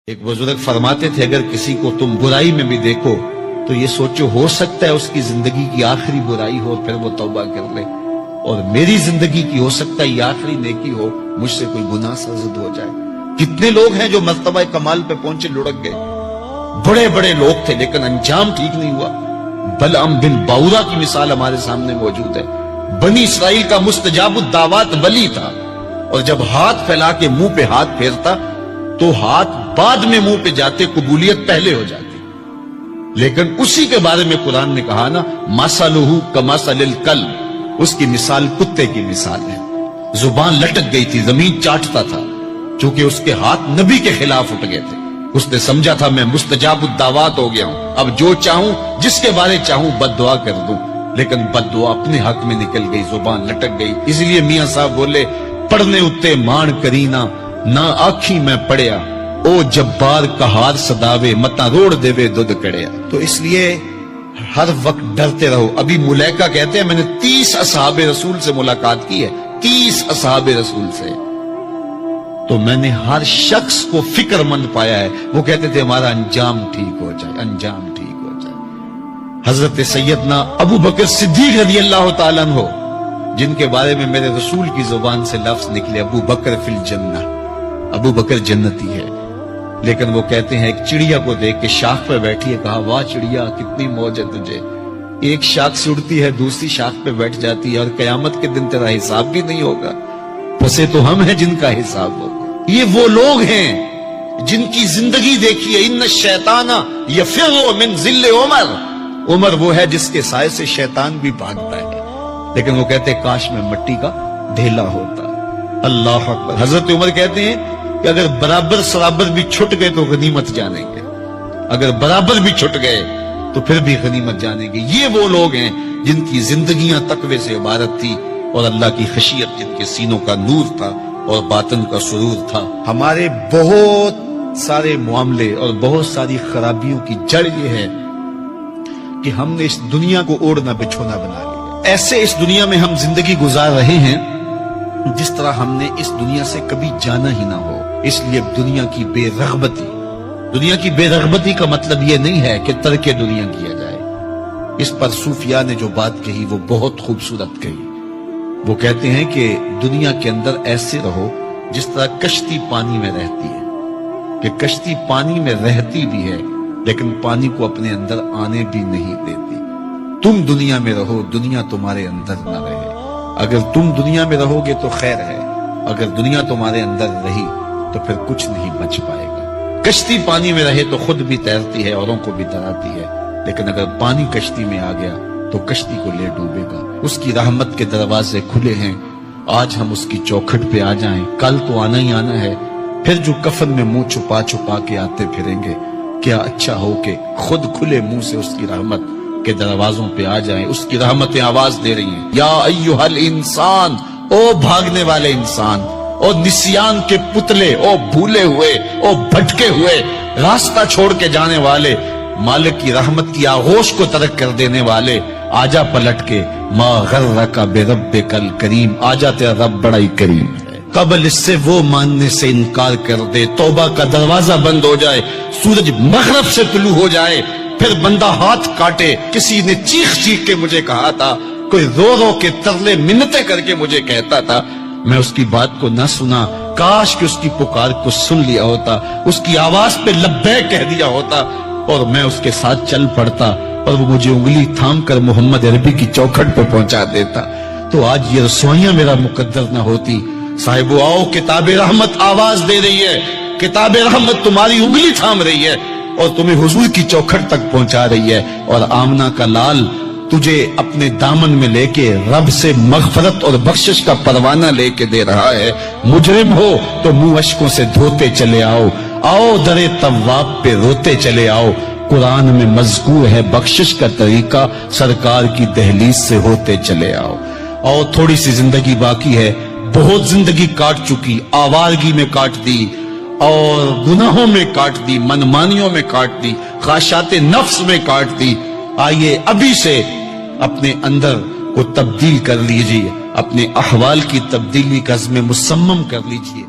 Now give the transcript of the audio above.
ایک بزرگ فرماتے تھے اگر کسی کو تم برائی میں بھی دیکھو تو یہ سوچو ہو سکتا ہے اس کی زندگی کی آخری برائی ہو پھر وہ توبہ کر لے، اور میری زندگی کی ہو سکتا ہے یہ آخری نیکی ہو، مجھ سے کوئی گناہ سرزد ہو جائے۔ کتنے لوگ ہیں جو مرتبہ کمال پہ پہنچے لڑک گئے، بڑے بڑے لوگ تھے لیکن انجام ٹھیک نہیں ہوا۔ بلعم بن باورا کی مثال ہمارے سامنے موجود ہے۔ بنی اسرائیل کا مستجاب الدعوات ولی تھا، اور جب ہاتھ پھیلا کے منہ پہ ہاتھ پھیرتا تو ہاتھ بعد میں منہ پہ جاتے، قبولیت پہلے ہو جاتی۔ لیکن اسی کے بارے میں قرآن نے کہا نا، مثلہ کمثل الکلب، اس کی مثال کتے کی مثال ہے۔ زبان لٹک گئی تھی، زمین چاٹتا تھا، چونکہ اس کے ہاتھ نبی کے خلاف اٹھ گئے تھے۔ اس نے سمجھا تھا میں مستجاب الدعوات ہو گیا ہوں، اب جو چاہوں جس کے بارے چاہوں بد دعا کر دوں، لیکن بد دعا اپنے حق میں نکل گئی، زبان لٹک گئی۔ اس لیے میاں صاحب بولے، پڑھنے اتے مان کرینا نہ آکھی میں پڑھیا، او جبار کہار صداوے متا روڑ دیوے دودھ کڑیا۔ تو اس لیے ہر وقت ڈرتے رہو۔ ابھی ملیکہ کہتے ہیں میں نے 30 اصحاب رسول سے ملاقات کی ہے، 30 اصحاب رسول سے، تو میں نے ہر شخص کو فکر مند پایا ہے۔ وہ کہتے تھے ہمارا انجام ٹھیک ہو جائے، انجام ٹھیک ہو جائے۔ حضرت سیدنا ابو بکر صدیق رضی اللہ تعالیٰ عنہ، جن کے بارے میں میرے رسول کی زبان سے لفظ نکلے، ابو بکر فی الجنہ، ابو بکر جنتی ہے، لیکن وہ کہتے ہیں ایک چڑیا کو دیکھ کے شاخ پہ بیٹھی ہے، کہا واہ چڑیا کتنی موج ہے تجھے، ایک شاخ سے اڑتی ہے دوسری شاخ پہ بیٹھ جاتی ہے، اور قیامت کے دن تیرا حساب بھی نہیں ہوگا، پسے تو ہم ہیں جن کا حساب ہوگا۔ یہ وہ لوگ ہیں جن کی زندگی دیکھیے، ان الشیطان یفر من ذل عمر، عمر وہ ہے جس کے سائے سے شیطان بھی بھاگتا ہے، لیکن وہ کہتے ہیں کاش میں مٹی کا ڈھیلا ہوتا۔ اللہ اکبر۔ حضرت عمر کہتے ہیں کہ اگر برابر سرابر بھی چھٹ گئے تو غنیمت جانیں گے، اگر برابر بھی چھٹ گئے تو پھر بھی غنیمت جانیں گے۔ یہ وہ لوگ ہیں جن کی زندگیاں تقوی سے عبارت تھی، اور اللہ کی خشیت جن کے سینوں کا نور تھا اور باطن کا سرور تھا۔ ہمارے بہت سارے معاملے اور بہت ساری خرابیوں کی جڑ یہ ہے کہ ہم نے اس دنیا کو اوڑھنا بچھونا بنا لیا۔ ایسے اس دنیا میں ہم زندگی گزار رہے ہیں جس طرح ہم نے اس دنیا سے کبھی جانا ہی نہ ہو۔ اس لیے دنیا کی بے رغبتی، دنیا کی بے رغبتی کا مطلب یہ نہیں ہے کہ ترک دنیا کیا جائے۔ اس پر صوفیاء نے جو بات کہی وہ بہت خوبصورت کہی۔ وہ کہتے ہیں کہ دنیا کے اندر ایسے رہو جس طرح کشتی پانی میں رہتی ہے، کہ کشتی پانی میں رہتی بھی ہے لیکن پانی کو اپنے اندر آنے بھی نہیں دیتی۔ تم دنیا میں رہو، دنیا تمہارے اندر نہ رہے۔ اگر تم دنیا میں رہو گے تو خیر ہے، اگر دنیا تمہارے اندر رہی تو پھر کچھ نہیں بچ پائے گا۔ کشتی پانی میں رہے تو خود بھی تیرتی ہے، اوروں کو بھی تراتی ہے، لیکن اگر پانی کشتی میں آ گیا تو کشتی کو لے ڈوبے گا۔ اس کی رحمت کے دروازے کھلے ہیں، آج ہم اس کی چوکھٹ پہ آ جائیں، کل تو آنا ہی آنا ہے۔ پھر جو کفن میں منہ چھپا چھپا کے آتے پھریں گے، کیا اچھا ہو کہ خود کھلے منہ سے اس کی رحمت کے دروازوں پہ آ جائیں۔ اس کی رحمتیں آواز دے رہی ہیں، یا ایھا الانسان، او بھاگنے والے انسان، او نسیان کے پتلے، او بھولے ہوئے، او بھٹکے ہوئے، راستہ چھوڑ کے جانے والے، مالک کی رحمت کی آغوش کو ترک کر دینے والے، آجا پلٹ کے، ما غرک بربک الکریم، آجا تیرا رب بڑا ہی کریم ہے۔ قبل اس سے وہ ماننے سے انکار کر دے، توبہ کا دروازہ بند ہو جائے، سورج مغرب سے طلوع ہو جائے، پھر بندہ ہاتھ کاٹے۔ کسی نے چیخ چیخ کے مجھے کہا تھا، کوئی رو رو کے ترلے منتیں کر کے مجھے کہتا تھا، میں اس کی بات کو نہ سنا، کاش کہ اس کی پکار کو سن لیا ہوتا، اس کی آواز پہ لبیک کہہ دیا ہوتا، اور میں اس کے ساتھ چل پڑتا، اور وہ مجھے انگلی تھام کر محمد عربی کی چوکھٹ پہ پہنچا دیتا، تو آج یہ رسوائیاں میرا مقدر نہ ہوتی۔ صاحبو آؤ، کتاب رحمت آواز دے رہی ہے، کتاب رحمت تمہاری انگلی تھام رہی ہے اور تمہیں حضور کی چوکھٹ تک پہنچا رہی ہے، اور آمنہ کا لال تجھے اپنے دامن میں لے کے رب سے مغفرت اور بخشش کا پروانہ لے کے دے رہا ہے۔ مجرم ہو تو منہ اشکوں سے دھوتے چلے آؤ، آؤ در تواب پہ روتے چلے آؤ، قرآن میں مذکور ہے بخشش کا طریقہ، سرکار کی دہلیز سے ہوتے چلے آؤ۔ اور تھوڑی سی زندگی باقی ہے، بہت زندگی کاٹ چکی، آوارگی میں کاٹ دی، اور گناہوں میں کاٹ دی، منمانیوں میں کاٹ دی، خواہشات نفس میں کاٹ دی۔ آئیے ابھی سے اپنے اندر کو تبدیل کر لیجئے، اپنے احوال کی تبدیلی کا عزم مصمم کر لیجئے۔